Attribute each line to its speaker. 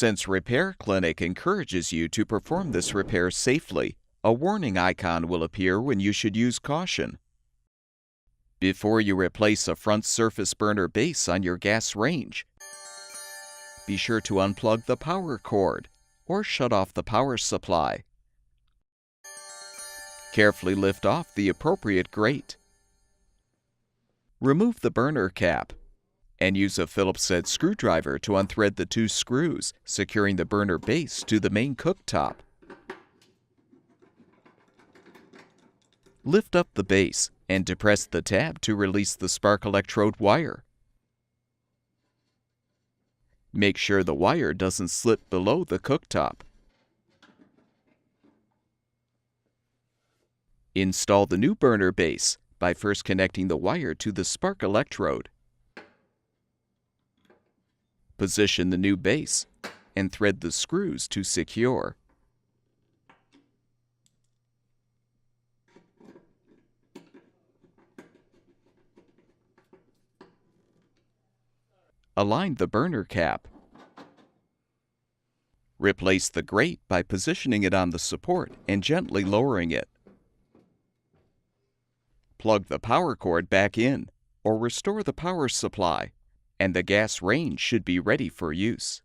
Speaker 1: Since Repair Clinic encourages you to perform this repair safely, a warning icon will appear when you should use caution. Before you replace a front surface burner base on your gas range, be sure to unplug the power cord or shut off the power supply. Carefully lift off the appropriate grate. Remove the burner cap and use a Phillips head screwdriver to unthread the 2 screws, securing the burner base to the main cooktop. Lift up the base and depress the tab to release the spark electrode wire. Make sure the wire doesn't slip below the cooktop. Install the new burner base by first connecting the wire to the spark electrode. Position the new base and thread the screws to secure. Align the burner cap. Replace the grate by positioning it on the support and gently lowering it. Plug the power cord back in or restore the power supply, and the gas range should be ready for use.